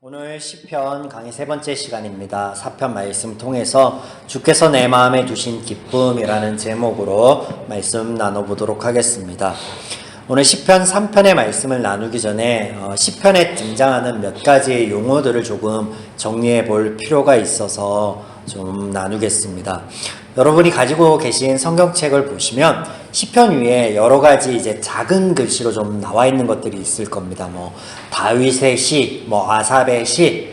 오늘 시편 강의 세 번째 시간입니다. 사편 말씀 통해서 주께서 내 마음에 두신 기쁨이라는 제목으로 말씀 나눠보도록 하겠습니다. 오늘 시편 3편의 말씀을 나누기 전에 시편에 등장하는 몇 가지의 용어들을 조금 정리해 볼 필요가 있어서 좀 나누겠습니다. 여러분이 가지고 계신 성경책을 보시면 시편 위에 여러 가지 이제 작은 글씨로 좀 나와 있는 것들이 있을 겁니다. 다윗의 시, 아삽의 시,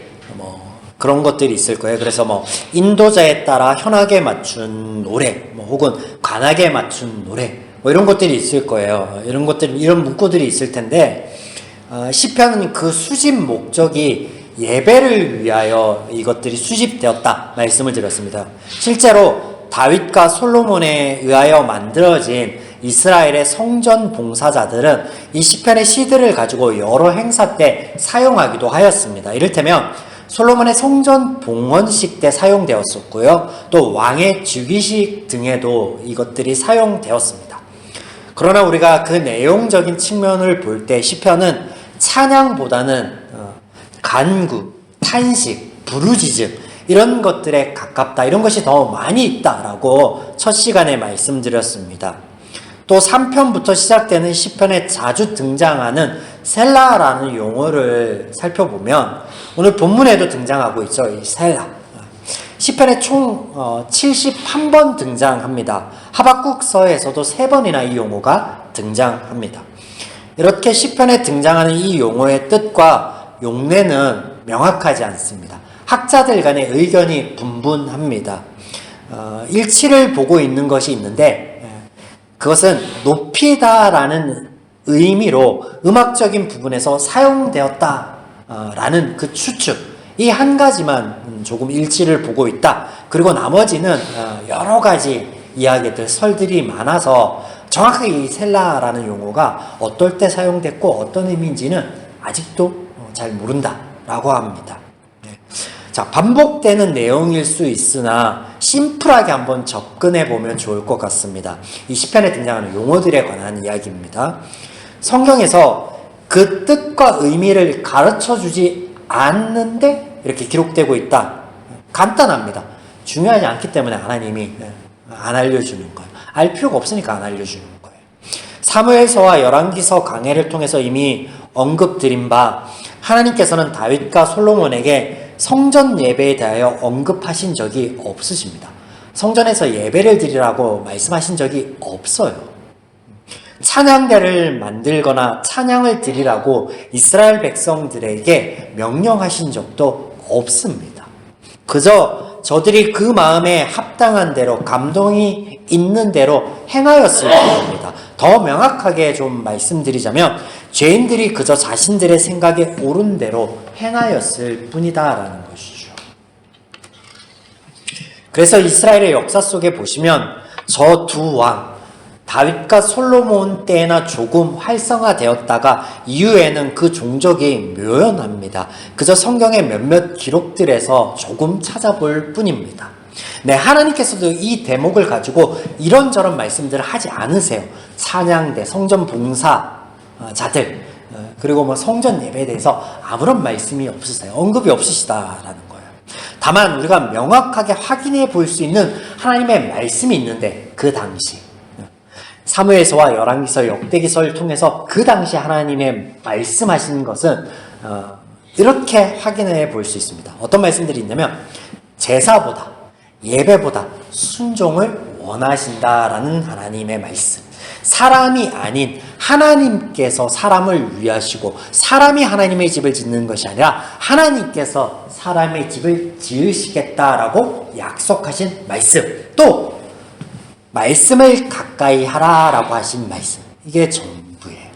그런 것들이 있을 거예요. 그래서 인도자에 따라 현악에 맞춘 노래, 혹은 관악에 맞춘 노래, 이런 것들이 있을 거예요. 이런 문구들이 있을 텐데, 시편은 그 수집 목적이 예배를 위하여 이것들이 수집되었다 말씀을 드렸습니다. 실제로 다윗과 솔로몬에 의하여 만들어진 이스라엘의 성전 봉사자들은 이 시편의 시들을 가지고 여러 행사 때 사용하기도 하였습니다. 이를테면 솔로몬의 성전 봉헌식 때 사용되었었고요. 또 왕의 즉위식 등에도 이것들이 사용되었습니다. 그러나 우리가 그 내용적인 측면을 볼 때 시편은 찬양보다는 간구, 탄식, 부르짖음 이런 것들에 가깝다. 이런 것이 더 많이 있다라고 첫 시간에 말씀드렸습니다. 또 3편부터 시작되는 시편에 자주 등장하는 셀라라는 용어를 살펴보면 오늘 본문에도 등장하고 있죠. 이 셀라. 시편에 총 71번 등장합니다. 하박국서에서도 3번이나 이 용어가 등장합니다. 이렇게 시편에 등장하는 이 용어의 뜻과 용례는 명확하지 않습니다. 학자들 간의 의견이 분분합니다. 일치를 보고 있는 것이 있는데 그것은 높이다라는 의미로 음악적인 부분에서 사용되었다라는 그 추측, 이 한 가지만 조금 일치를 보고 있다. 그리고 나머지는 여러 가지 이야기들, 설들이 많아서 정확하게 이 셀라라는 용어가 어떨 때 사용됐고 어떤 의미인지는 아직도 잘 모른다라고 합니다. 자, 반복되는 내용일 수 있으나 심플하게 한번 접근해 보면 좋을 것 같습니다. 이 시편에 등장하는 용어들에 관한 이야기입니다. 성경에서 그 뜻과 의미를 가르쳐 주지 않는데 이렇게 기록되고 있다. 간단합니다. 중요하지 않기 때문에 하나님이 안 알려주는 거예요. 알 필요가 없으니까 안 알려주는 거예요. 사무엘서와 열왕기서 강해를 통해서 이미 언급드린 바 하나님께서는 다윗과 솔로몬에게 성전 예배에 대하여 언급하신 적이 없으십니다. 성전에서 예배를 드리라고 말씀하신 적이 없어요. 찬양대를 만들거나 찬양을 드리라고 이스라엘 백성들에게 명령하신 적도 없습니다. 그저 저들이 그 마음에 합당한 대로, 감동이 있는 대로 행하였을 뿐입니다. 더 명확하게 좀 말씀드리자면 죄인들이 그저 자신들의 생각에 옳은 대로 행하였을 뿐이다라는 것이죠. 그래서 이스라엘의 역사 속에 보시면 저 두 왕, 다윗과 솔로몬 때나 조금 활성화되었다가 이후에는 그 종적이 묘연합니다. 그저 성경의 몇몇 기록들에서 조금 찾아볼 뿐입니다. 네, 하나님께서도 이 대목을 가지고 이런저런 말씀들을 하지 않으세요. 찬양대, 성전 봉사자들, 그리고 성전 예배에 대해서 아무런 말씀이 없으세요. 언급이 없으시다라는 거예요. 다만 우리가 명확하게 확인해 볼 수 있는 하나님의 말씀이 있는데 그 당시 사무엘서와 열왕기서, 역대기서를 통해서 그 당시 하나님의 말씀하신 것은 이렇게 확인해 볼 수 있습니다. 어떤 말씀들이 있냐면 제사보다, 예배보다 순종을 원하신다라는 하나님의 말씀. 사람이 아닌 하나님께서 사람을 위하시고 사람이 하나님의 집을 짓는 것이 아니라 하나님께서 사람의 집을 지으시겠다라고 약속하신 말씀. 또 말씀을 가까이 하라라고 하신 말씀. 이게 전부예요.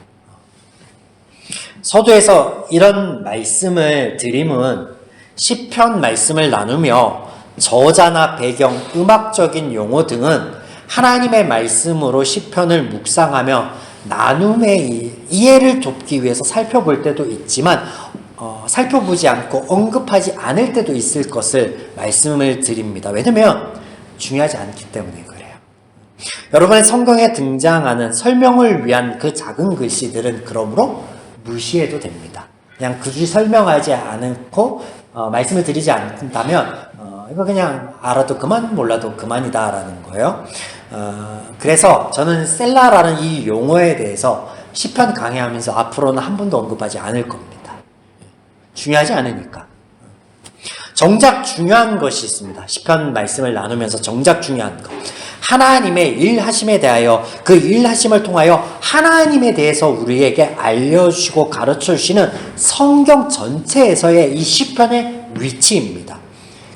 서두에서 이런 말씀을 드림은 시편 말씀을 나누며 저자나 배경, 음악적인 용어 등은 하나님의 말씀으로 시편을 묵상하며 나눔의 이해를 돕기 위해서 살펴볼 때도 있지만 살펴보지 않고 언급하지 않을 때도 있을 것을 말씀을 드립니다. 왜냐하면 중요하지 않기 때문에 그래요. 여러분의 성경에 등장하는 설명을 위한 그 작은 글씨들은 그러므로 무시해도 됩니다. 그냥 굳이 설명하지 않고 말씀을 드리지 않는다면 이거 그냥 알아도 그만 몰라도 그만이다라는 거예요. 그래서 저는 셀라라는 이 용어에 대해서 시편 강의하면서 앞으로는 한 번도 언급하지 않을 겁니다. 중요하지 않으니까. 정작 중요한 것이 있습니다. 시편 말씀을 나누면서 정작 중요한 것. 하나님의 일하심에 대하여 그 일하심을 통하여 하나님에 대해서 우리에게 알려주시고 가르쳐주시는 성경 전체에서의 이 시편의 위치입니다.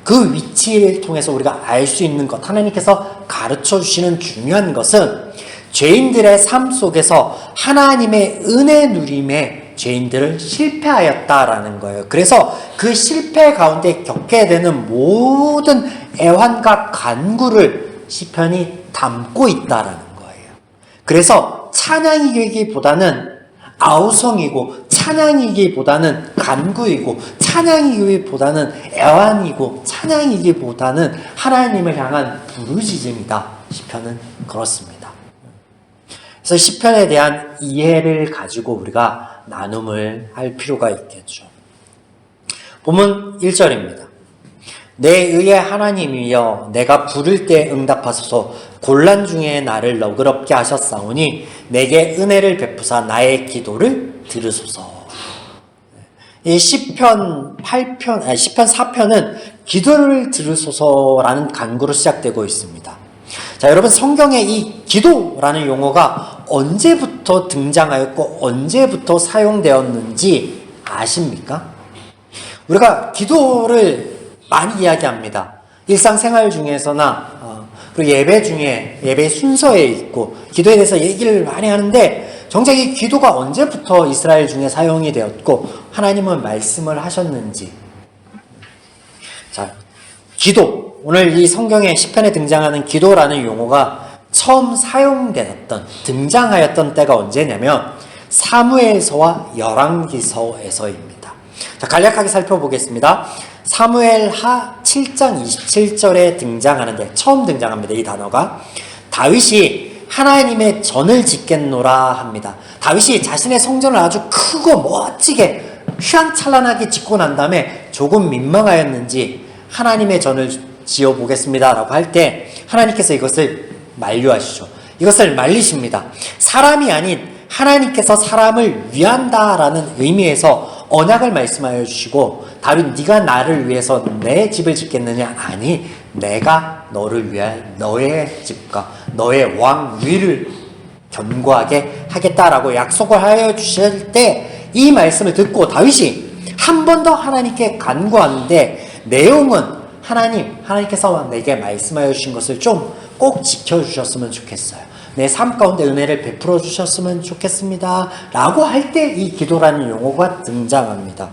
그 위치를 통해서 우리가 알 수 있는 것, 하나님께서 가르쳐주시는 중요한 것은 죄인들의 삶 속에서 하나님의 은혜 누림에 죄인들을 실패하였다라는 거예요. 그래서 그 실패 가운데 겪게 되는 모든 애환과 간구를 시편이 담고 있다라는 거예요. 그래서 찬양이기보다는 아우성이고, 찬양이기보다는 간구이고, 찬양이기보다는 애환이고, 찬양이기보다는 하나님을 향한 부르짖음이다. 시편은 그렇습니다. 그래서 시편에 대한 이해를 가지고 우리가 나눔을 할 필요가 있겠죠. 본문 1절입니다. 내 의의 하나님이여 내가 부를 때 응답하소서. 곤란 중에 나를 너그럽게 하셨사오니 내게 은혜를 베푸사 나의 기도를 들으소서. 이 시편 4편은 기도를 들으소서라는 간구로 시작되고 있습니다. 자, 여러분, 성경에 이 기도라는 용어가 언제부터 등장하였고 언제부터 사용되었는지 아십니까? 우리가 기도를 많이 이야기합니다. 일상생활 중에서나 그리고 예배 중에, 예배 순서에 있고 기도에 대해서 얘기를 많이 하는데, 정작 이 기도가 언제부터 이스라엘 중에 사용이 되었고 하나님은 말씀을 하셨는지. 자, 기도, 오늘 이 성경의 시편에 등장하는 기도라는 용어가 처음 등장하였던 때가 언제냐면 사무엘서와 열왕기서에서입니다. 자, 간략하게 살펴보겠습니다. 사무엘하 7장 27절에 등장하는데, 처음 등장합니다. 이 단어가 다윗이 하나님의 전을 짓겠노라 합니다. 다윗이 자신의 성전을 아주 크고 멋지게 휘황찬란하게 짓고 난 다음에 조금 민망하였는지 하나님의 전을 지어보겠습니다 라고 할 때 하나님께서 이것을 만류하시죠. 이것을 말리십니다. 사람이 아닌 하나님께서 사람을 위한다라는 의미에서 언약을 말씀하여 주시고, 다윗 네가 나를 위해서 내 집을 짓겠느냐? 아니, 내가 너를 위하여 너의 집과 너의 왕 위를 견고하게 하겠다라고 약속을 하여 주실 때, 이 말씀을 듣고 다윗이 한 번 더 하나님께 간구하는데, 내용은 하나님께서 내게 말씀하여 주신 것을 좀 꼭 지켜주셨으면 좋겠어요. 내 삶 가운데 은혜를 베풀어 주셨으면 좋겠습니다 라고 할 때 이 기도라는 용어가 등장합니다.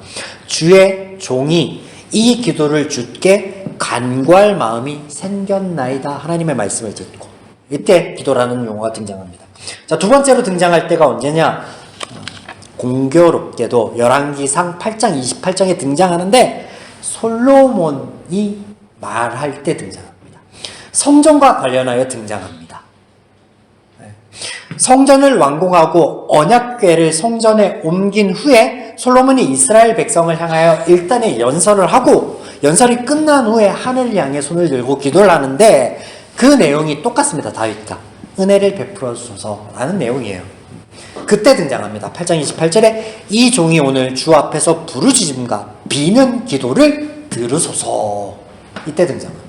주의 종이 이 기도를 주께 간구할 마음이 생겼나이다. 하나님의 말씀을 듣고 이때 기도라는 용어가 등장합니다. 자, 두 번째로 등장할 때가 언제냐? 공교롭게도 열왕기상 8장 28장에 등장하는데 솔로몬이 말할 때 등장합니다. 성전과 관련하여 등장합니다. 성전을 완공하고 언약궤를 성전에 옮긴 후에 솔로몬이 이스라엘 백성을 향하여 일단의 연설을 하고, 연설이 끝난 후에 하늘을 향해 손을 들고 기도를 하는데 그 내용이 똑같습니다. 다윗과 은혜를 베풀어 주소서라는 내용이에요. 그때 등장합니다. 8장 28절에 이 종이 오늘 주 앞에서 부르짖음과 비는 기도를 들으소서. 이때 등장합니다.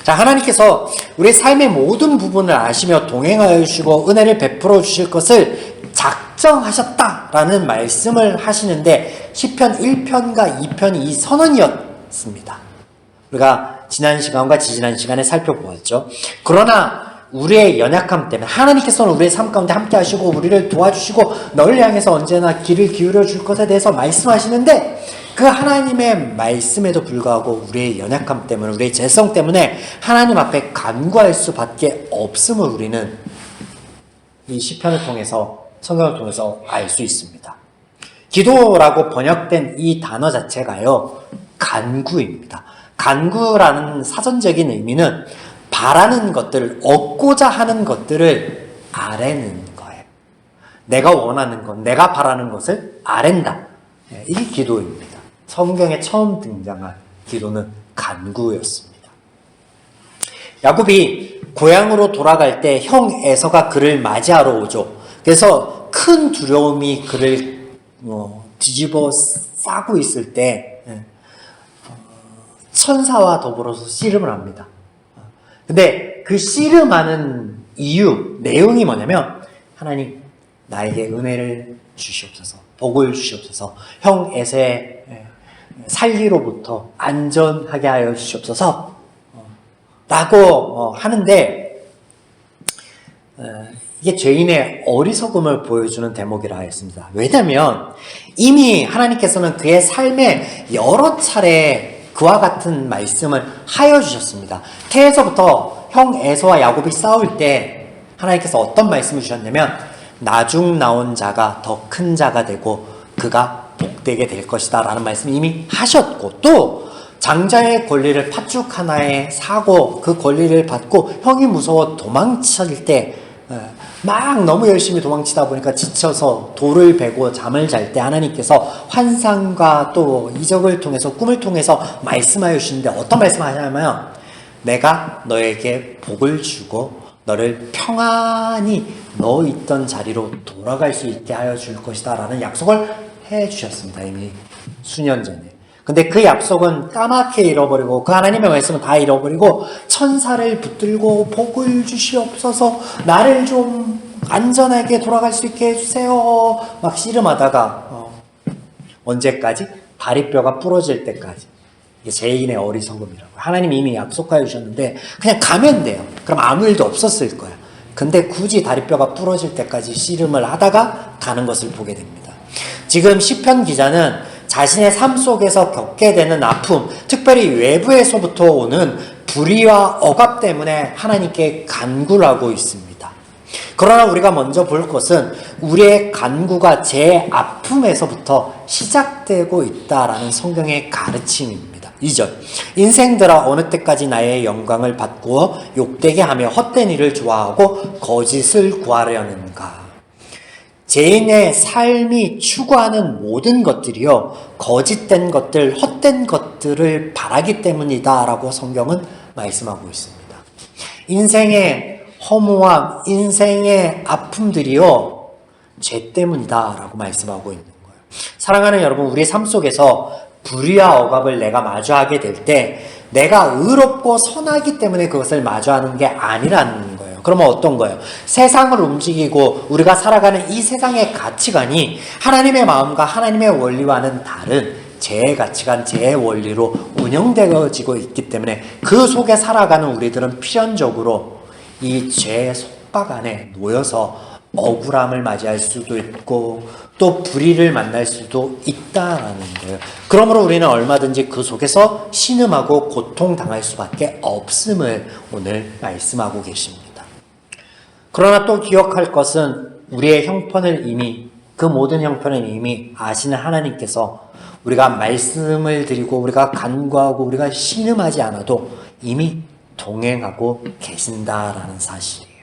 자, 하나님께서 우리의 삶의 모든 부분을 아시며 동행하여 주시고 은혜를 베풀어 주실 것을 작정하셨다라는 말씀을 하시는데, 시편 1편과 2편이 이 선언이었습니다. 우리가 지난 시간과 지지난 시간에 살펴보았죠. 그러나 우리의 연약함 때문에 하나님께서는 우리의 삶 가운데 함께 하시고 우리를 도와주시고 너를 향해서 언제나 귀를 기울여 줄 것에 대해서 말씀하시는데, 그 하나님의 말씀에도 불구하고 우리의 연약함 때문에, 우리의 죄성 때문에 하나님 앞에 간구할 수밖에 없음을 우리는 이 시편을 통해서, 성경을 통해서 알 수 있습니다. 기도라고 번역된 이 단어 자체가요, 간구입니다. 간구라는 사전적인 의미는 바라는 것들을, 얻고자 하는 것들을 아뢰는 거예요. 내가 원하는 것, 내가 바라는 것을 아랜다. 이 기도입니다. 성경에 처음 등장한 기도는 간구였습니다. 야곱이 고향으로 돌아갈 때 형 에서가 그를 맞이하러 오죠. 그래서 큰 두려움이 그를 뒤집어 싸고 있을 때 천사와 더불어서 씨름을 합니다. 근데 그 씨름하는 이유, 내용이 뭐냐면 하나님 나에게 은혜를 주시옵소서, 복을 주시옵소서, 형 에서의 살기로부터 안전하게 하여 주시옵소서 라고 하는데 이게 죄인의 어리석음을 보여주는 대목이라 했습니다. 왜냐하면 이미 하나님께서는 그의 삶에 여러 차례 그와 같은 말씀을 하여 주셨습니다. 태에서부터 형 에서와 야곱이 싸울 때 하나님께서 어떤 말씀을 주셨냐면 나중 나온 자가 더 큰 자가 되고 그가 복되게 될 것이다 라는 말씀을 이미 하셨고, 또 장자의 권리를 팥죽 하나에 사고 그 권리를 받고 형이 무서워 도망칠 때 막 너무 열심히 도망치다 보니까 지쳐서 돌을 베고 잠을 잘 때 하나님께서 환상과 또 이적을 통해서 꿈을 통해서 말씀하여 주시는데 어떤 말씀을 하냐면 내가 너에게 복을 주고 너를 평안히 너 있던 자리로 돌아갈 수 있게 하여 줄 것이다 라는 약속을 해 주셨습니다. 이미 수년 전에. 근데 그 약속은 까맣게 잃어버리고 그 하나님의 말씀은 다 잃어버리고 천사를 붙들고 복을 주시옵소서, 나를 좀 안전하게 돌아갈 수 있게 해주세요 막 씨름하다가 언제까지? 다리뼈가 부러질 때까지. 이게 죄인의 어리석음이라고. 하나님이 이미 약속하여 주셨는데 그냥 가면 돼요. 그럼 아무 일도 없었을 거야. 근데 굳이 다리뼈가 부러질 때까지 씨름을 하다가 가는 것을 보게 됩니다. 지금 시편 기자는 자신의 삶 속에서 겪게 되는 아픔, 특별히 외부에서부터 오는 불의와 억압 때문에 하나님께 간구를 하고 있습니다. 그러나 우리가 먼저 볼 것은 우리의 간구가 제 아픔에서부터 시작되고 있다라는 성경의 가르침입니다. 2절, 인생들아 어느 때까지 나의 영광을 바꾸어 욕되게 하며 헛된 일을 좋아하고 거짓을 구하려는가. 죄인의 삶이 추구하는 모든 것들이요 거짓된 것들, 헛된 것들을 바라기 때문이다 라고 성경은 말씀하고 있습니다. 인생의 허무함, 인생의 아픔들이요 죄 때문이다 라고 말씀하고 있는 거예요. 사랑하는 여러분, 우리의 삶 속에서 불의와 억압을 내가 마주하게 될 때 내가 의롭고 선하기 때문에 그것을 마주하는 게 아니라는 거예요. 그러면 어떤 거예요? 세상을 움직이고 우리가 살아가는 이 세상의 가치관이 하나님의 마음과 하나님의 원리와는 다른 제 가치관, 제 원리로 운영되어지고 있기 때문에 그 속에 살아가는 우리들은 필연적으로 이 죄의 속박 안에 놓여서 억울함을 맞이할 수도 있고 또 불의를 만날 수도 있다라는 거예요. 그러므로 우리는 얼마든지 그 속에서 신음하고 고통당할 수밖에 없음을 오늘 말씀하고 계십니다. 그러나 또 기억할 것은 우리의 형편을 이미, 그 모든 형편을 이미 아시는 하나님께서 우리가 말씀을 드리고 우리가 간구하고 우리가 신음하지 않아도 이미 동행하고 계신다라는 사실이에요.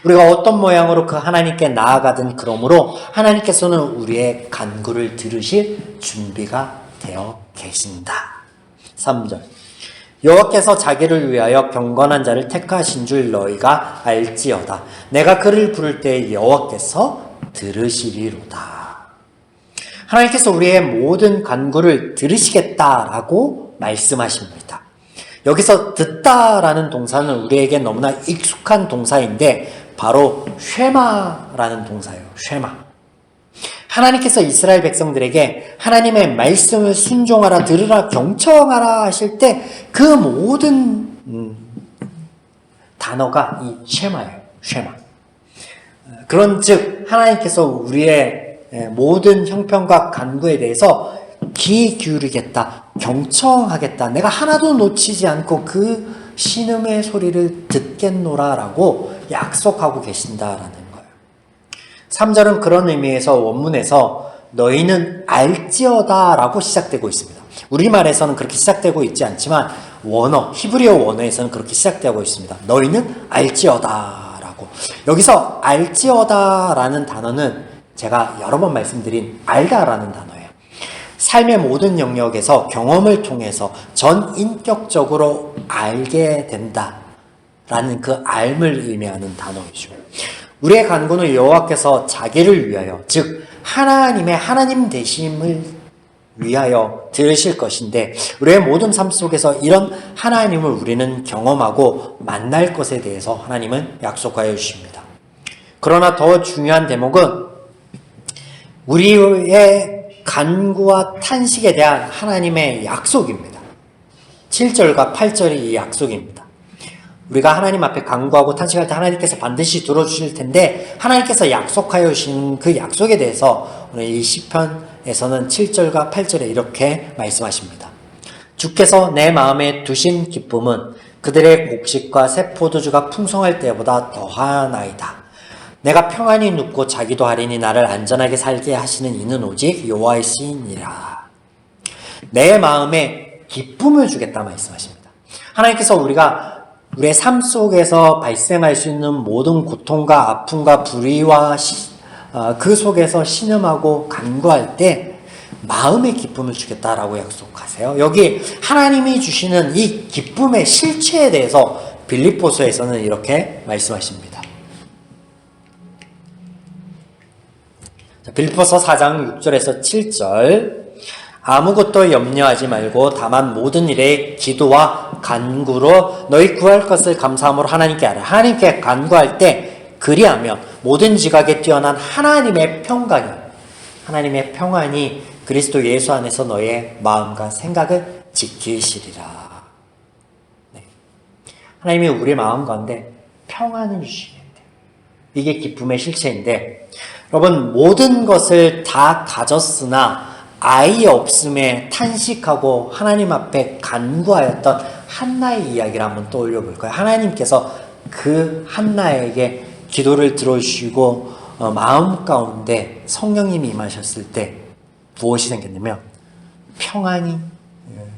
우리가 어떤 모양으로 그 하나님께 나아가든 그러므로 하나님께서는 우리의 간구를 들으실 준비가 되어 계신다. 3절, 여호와께서 자기를 위하여 경건한 자를 택하신 줄 너희가 알지어다. 내가 그를 부를 때 여호와께서 들으시리로다. 하나님께서 우리의 모든 간구를 들으시겠다라고 말씀하십니다. 여기서 듣다라는 동사는 우리에게 너무나 익숙한 동사인데 바로 쉐마라는 동사예요. 쉐마. 하나님께서 이스라엘 백성들에게 하나님의 말씀을 순종하라, 들으라, 경청하라 하실 때 그 모든 단어가 이 쉐마예요. 쉐마. 그런즉 하나님께서 우리의 모든 형편과 간구에 대해서 귀 기울이겠다, 경청하겠다, 내가 하나도 놓치지 않고 그 신음의 소리를 듣겠노라라고 약속하고 계신다라는 거예요. 3절은 그런 의미에서 원문에서 너희는 알지어다라고 시작되고 있습니다. 우리말에서는 그렇게 시작되고 있지 않지만 원어, 히브리어 원어에서는 그렇게 시작되고 있습니다. 너희는 알지어다라고. 여기서 알지어다라는 단어는 제가 여러 번 말씀드린 알다라는 단어예요. 삶의 모든 영역에서 경험을 통해서 전인격적으로 알게 된다라는 그 알을 의미하는 단어이죠. 우리의 간구는 여호와께서 자기를 위하여, 즉 하나님의 하나님 되심을 위하여 들으실 것인데, 우리의 모든 삶 속에서 이런 하나님을 우리는 경험하고 만날 것에 대해서 하나님은 약속하여 주십니다. 그러나 더 중요한 대목은 우리의 간구와 탄식에 대한 하나님의 약속입니다. 7절과 8절이 이 약속입니다. 우리가 하나님 앞에 간구하고 탄식할 때 하나님께서 반드시 들어주실 텐데, 하나님께서 약속하여 주신 그 약속에 대해서 오늘 이 시편에서는 7절과 8절에 이렇게 말씀하십니다. 주께서 내 마음에 두신 기쁨은 그들의 곡식과 새 포도주가 풍성할 때보다 더하나이다. 내가 평안히 눕고 자기도 하리니 나를 안전하게 살게 하시는 이는 오직 여호와이시니라. 내 마음에 기쁨을 주겠다 말씀하십니다. 하나님께서 우리의 삶 속에서 발생할 수 있는 모든 고통과 아픔과 불의와 그 속에서 신음하고 간구할 때 마음의 기쁨을 주겠다라고 약속하세요. 여기 하나님이 주시는 이 기쁨의 실체에 대해서 빌립보서에서는 이렇게 말씀하십니다. 빌립보서 4장 6절에서 7절, 아무것도 염려하지 말고 다만 모든 일에 기도와 간구로 너희 구할 것을 감사함으로 하나님께 하라. 하나님께 간구할 때 그리하면 모든 지각에 뛰어난 하나님의 평안이 그리스도 예수 안에서 너의 마음과 생각을 지키시리라. 네. 하나님이 우리 마음 가운데 평안을 주시겠대요. 이게 기쁨의 실체인데, 여러분, 모든 것을 다 가졌으나 아이 없음에 탄식하고 하나님 앞에 간구하였던 한나의 이야기를 한번 떠올려 볼까요? 하나님께서 그 한나에게 기도를 들어주시고 마음 가운데 성령님이 임하셨을 때 무엇이 생겼냐면 평안이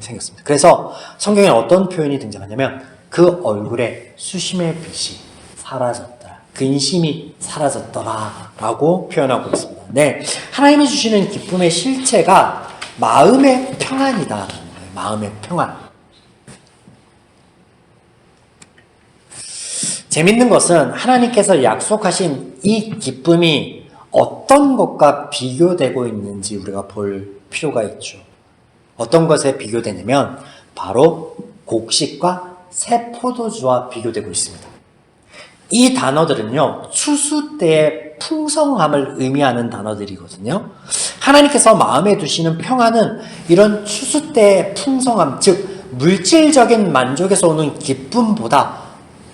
생겼습니다. 그래서 성경에 어떤 표현이 등장하냐면 그 얼굴에 수심의 빛이 사라졌다, 근심이 사라졌더라 라고 표현하고 있습니다. 네, 하나님이 주시는 기쁨의 실체가 마음의 평안이다라는 거예요. 마음의 평안. 재밌는 것은 하나님께서 약속하신 이 기쁨이 어떤 것과 비교되고 있는지 우리가 볼 필요가 있죠. 어떤 것에 비교되냐면 바로 곡식과 새 포도주와 비교되고 있습니다. 이 단어들은요, 추수 때의 풍성함을 의미하는 단어들이거든요. 하나님께서 마음에 두시는 평안은 이런 추수 때의 풍성함, 즉 물질적인 만족에서 오는 기쁨보다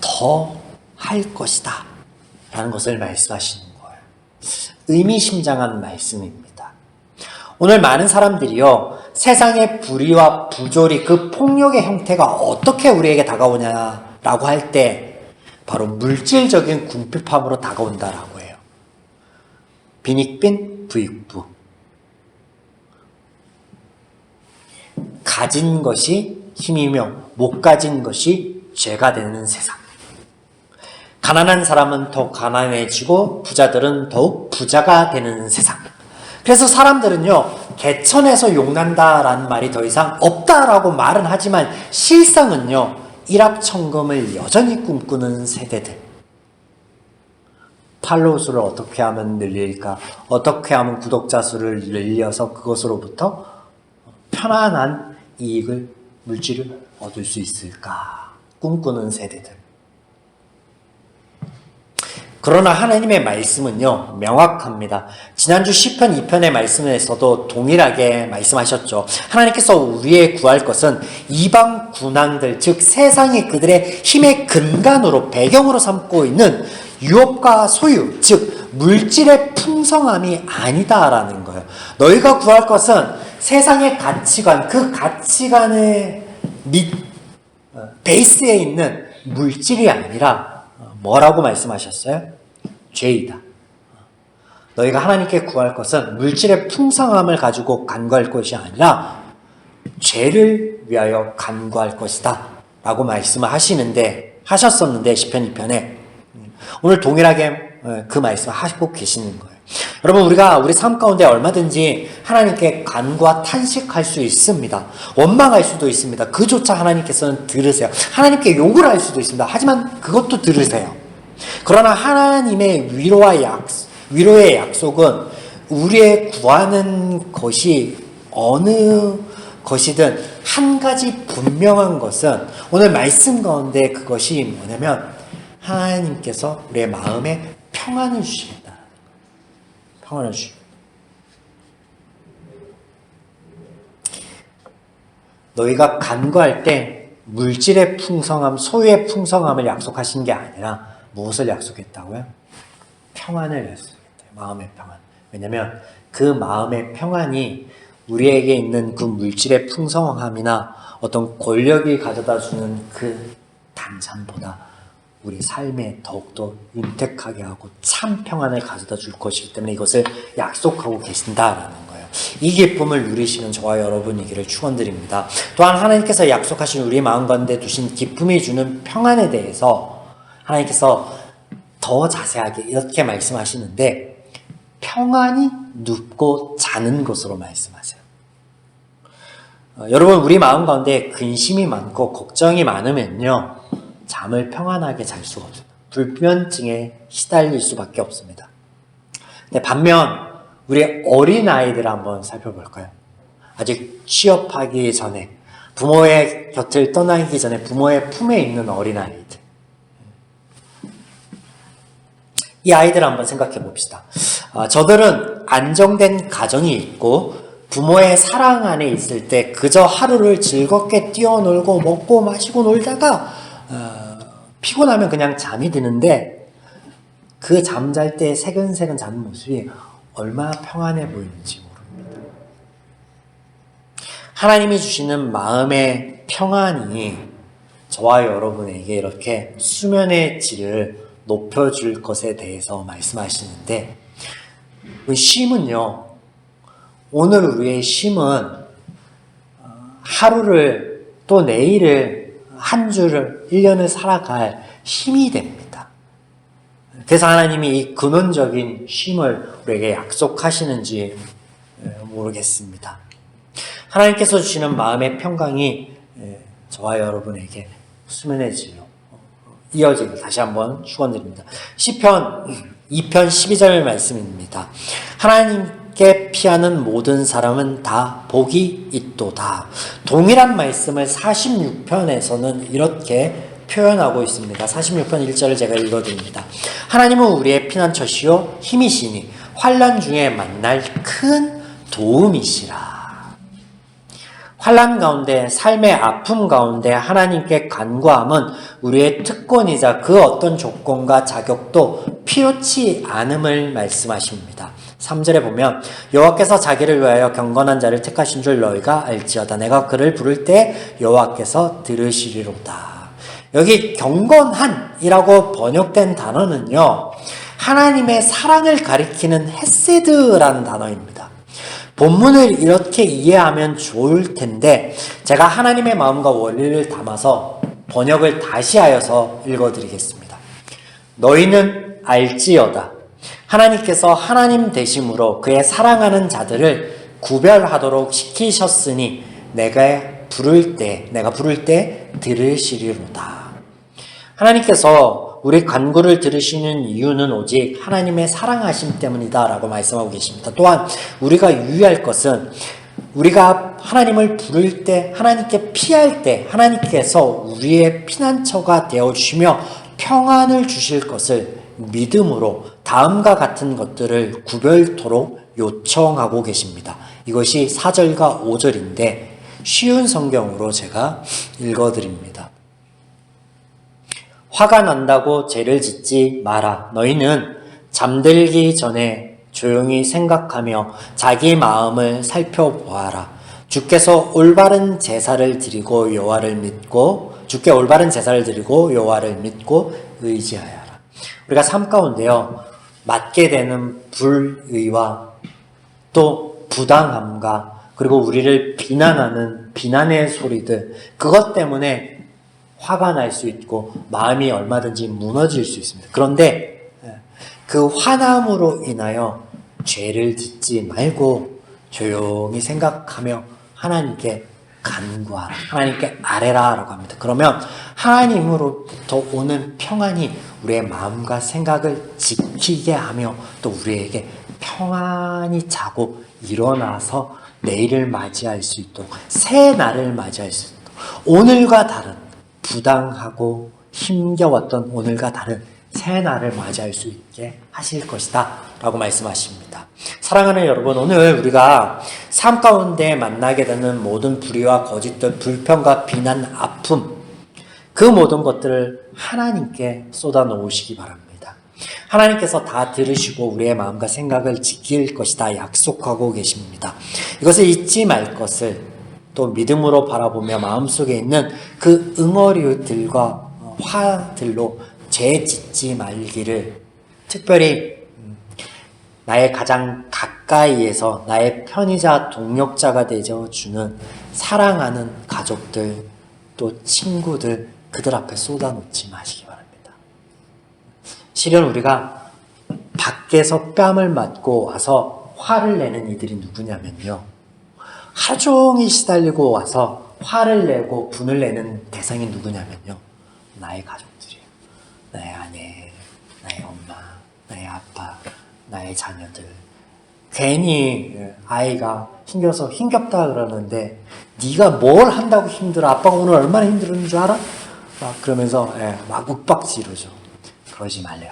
더 할 것이다 라는 것을 말씀하시는 거예요. 의미심장한 말씀입니다. 오늘 많은 사람들이요, 세상의 불의와 부조리, 그 폭력의 형태가 어떻게 우리에게 다가오냐라고 할 때 바로 물질적인 궁핍함으로 다가온다라고 해요. 빈익빈 부익부. 가진 것이 힘이며 못 가진 것이 죄가 되는 세상. 가난한 사람은 더 가난해지고 부자들은 더욱 부자가 되는 세상. 그래서 사람들은요, 개천에서 용난다라는 말이 더 이상 없다라고 말은 하지만 실상은요, 일확천금을 여전히 꿈꾸는 세대들. 팔로우 수를 어떻게 하면 늘릴까? 어떻게 하면 구독자 수를 늘려서 그것으로부터 편안한 이익을, 물질을 얻을 수 있을까? 꿈꾸는 세대들. 그러나 하나님의 말씀은요, 명확합니다. 지난주 시편 2편의 말씀에서도 동일하게 말씀하셨죠. 하나님께서 우리의 구할 것은 이방 군왕들, 즉 세상이 그들의 힘의 근간으로, 배경으로 삼고 있는 유업과 소유, 즉 물질의 풍성함이 아니다라는 거예요. 너희가 구할 것은 세상의 가치관, 그 가치관의 베이스에 있는 물질이 아니라 뭐라고 말씀하셨어요? 죄이다. 너희가 하나님께 구할 것은 물질의 풍성함을 가지고 간구할 것이 아니라 죄를 위하여 간구할 것이다 라고 말씀을 하셨었는데 시편 2편에 오늘 동일하게 그 말씀을 하고 계시는 거예요. 여러분, 우리가 우리 삶 가운데 얼마든지 하나님께 간구와 탄식할 수 있습니다. 원망할 수도 있습니다. 그조차 하나님께서는 들으세요. 하나님께 욕을 할 수도 있습니다. 하지만 그것도 들으세요. 그러나 하나님의 위로의 약속은 우리의 구하는 것이 어느 것이든 한 가지 분명한 것은 오늘 말씀 가운데 그것이 뭐냐면 하나님께서 우리의 마음에 평안을 주십니다. 평안을 주십니다. 너희가 간구할 때 물질의 풍성함, 소유의 풍성함을 약속하신 게 아니라 무엇을 약속했다고요? 평안을 약속했대요. 마음의 평안. 왜냐하면 그 마음의 평안이 우리에게 있는 그 물질의 풍성함이나 어떤 권력이 가져다주는 그 단잠보다 우리 삶에 더욱더 윤택하게 하고 참 평안을 가져다 줄 것이기 때문에 이것을 약속하고 계신다라는 거예요. 이 기쁨을 누리시는 저와 여러분이기를 축원드립니다. 또한 하나님께서 약속하신 우리 마음 가운데 두신 기쁨이 주는 평안에 대해서 하나님께서 더 자세하게 이렇게 말씀하시는데 평안이 눕고 자는 것으로 말씀하세요. 여러분, 우리 마음 가운데 근심이 많고 걱정이 많으면요 잠을 평안하게 잘 수가 없어요. 불면증에 시달릴 수밖에 없습니다. 근데 반면 우리 어린아이들 한번 살펴볼까요? 아직 취업하기 전에 부모의 곁을 떠나기 전에 부모의 품에 있는 어린아이들, 이 아이들 한번 생각해 봅시다. 저들은 안정된 가정이 있고 부모의 사랑 안에 있을 때 그저 하루를 즐겁게 뛰어놀고 먹고 마시고 놀다가 피곤하면 그냥 잠이 드는데 그 잠잘 때 새근새근 자는 모습이 얼마나 평안해 보이는지 모릅니다. 하나님이 주시는 마음의 평안이 저와 여러분에게 이렇게 수면의 질을 높여줄 것에 대해서 말씀하시는데 쉼은요, 오늘 우리의 쉼은 하루를 또 내일을 한 주를 1년을 살아갈 힘이 됩니다. 그래서 하나님이 이 근원적인 쉼을 우리에게 약속하시는지 모르겠습니다. 하나님께서 주시는 마음의 평강이 저와 여러분에게 수면의 질로 이어지길 다시 한번 축원드립니다. 시편 2편 12절 말씀입니다. 하나님께 피하는 모든 사람은 다 복이 있도다. 동일한 말씀을 46편에서는 이렇게 표현하고 있습니다. 46편 1절을 제가 읽어드립니다. 하나님은 우리의 피난처시요 힘이시니 환난 중에 만날 큰 도움이시라. 환난 가운데, 삶의 아픔 가운데 하나님께 간구함은 우리의 특권이자 그 어떤 조건과 자격도 필요치 않음을 말씀하십니다. 3절에 보면 여호와께서 자기를 위하여 경건한 자를 택하신 줄 너희가 알지어다. 내가 그를 부를 때 여호와께서 들으시리로다. 여기 경건한이라고 번역된 단어는요, 하나님의 사랑을 가리키는 헤세드라는 단어입니다. 본문을 이렇게 이해하면 좋을 텐데 제가 하나님의 마음과 원리를 담아서 번역을 다시 하여서 읽어드리겠습니다. 너희는 알지어다. 하나님께서 하나님 되심으로 그의 사랑하는 자들을 구별하도록 시키셨으니 내가 부를 때 들으시리로다. 하나님께서 우리 간구를 들으시는 이유는 오직 하나님의 사랑하심 때문이다 라고 말씀하고 계십니다. 또한 우리가 유의할 것은 우리가 하나님을 부를 때, 하나님께 피할 때 하나님께서 우리의 피난처가 되어주시며 평안을 주실 것을 믿음으로 다음과 같은 것들을 구별토록 요청하고 계십니다. 이것이 4절과 5절인데 쉬운 성경으로 제가 읽어드립니다. 화가 난다고 죄를 짓지 마라. 너희는 잠들기 전에 조용히 생각하며 자기 마음을 살펴보아라. 주께서 올바른 제사를 드리고 여호와를 믿고 의지하여라. 우리가 삶 가운데요, 맞게 되는 불의와 또 부당함과 그리고 우리를 비난하는 비난의 소리들, 그것 때문에 화가 날 수 있고 마음이 얼마든지 무너질 수 있습니다. 그런데 그 화남으로 인하여 죄를 짓지 말고 조용히 생각하며 하나님께 간구하라, 하나님께 아뢰라 라고 합니다. 그러면 하나님으로부터 오는 평안이 우리의 마음과 생각을 지키게 하며 또 우리에게 평안히 자고 일어나서 내일을 맞이할 수 있도록, 새 날을 맞이할 수 있도록, 오늘과 다른 부당하고 힘겨웠던 오늘과 다른 새 날을 맞이할 수 있게 하실 것이다 라고 말씀하십니다. 사랑하는 여러분, 오늘 우리가 삶 가운데 만나게 되는 모든 불의와 거짓들, 불평과 비난, 아픔, 그 모든 것들을 하나님께 쏟아 놓으시기 바랍니다. 하나님께서 다 들으시고 우리의 마음과 생각을 지킬 것이다 약속하고 계십니다. 이것을 잊지 말 것을 또 믿음으로 바라보며 마음속에 있는 그 응어리들과 화들로 죄 짓지 말기를, 특별히 나의 가장 가까이에서 나의 편의자 동력자가 되어주는 사랑하는 가족들 또 친구들, 그들 앞에 쏟아놓지 마시기 바랍니다. 실은 우리가 밖에서 뺨을 맞고 와서 화를 내는 이들이 누구냐면요, 하루 종일 시달리고 와서 화를 내고 분을 내는 대상이 누구냐면요, 나의 가족들이에요. 나의 아내, 나의 엄마, 나의 아빠, 나의 자녀들. 괜히 아이가 힘겹다 그러는데 네가 뭘 한다고 힘들어? 아빠가 오늘 얼마나 힘들었는 줄 알아? 막 그러면서 막 윽박지르죠. 그러지 말래요.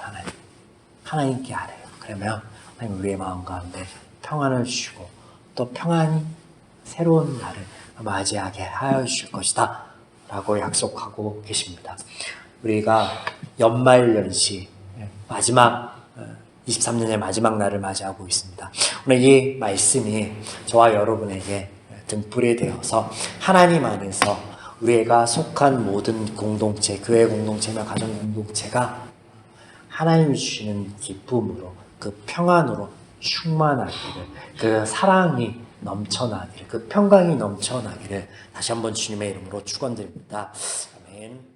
하나님께 아뢰요. 그러면 하나님 우리의 마음 가운데 평안을 주시고 또 평안히 새로운 날을 맞이하게 하여 주실 것이다 라고 약속하고 계십니다. 우리가 연말연시 마지막 23년의 마지막 날을 맞이하고 있습니다. 오늘 이 말씀이 저와 여러분에게 등불이 되어서 하나님 안에서 우리가 속한 모든 공동체, 교회 공동체나 가정 공동체가 하나님이 주시는 기쁨으로, 그 평안으로 충만하기를, 그 사랑이 넘쳐나기를, 그 평강이 넘쳐나기를 다시 한번 주님의 이름으로 축원드립니다. 아멘.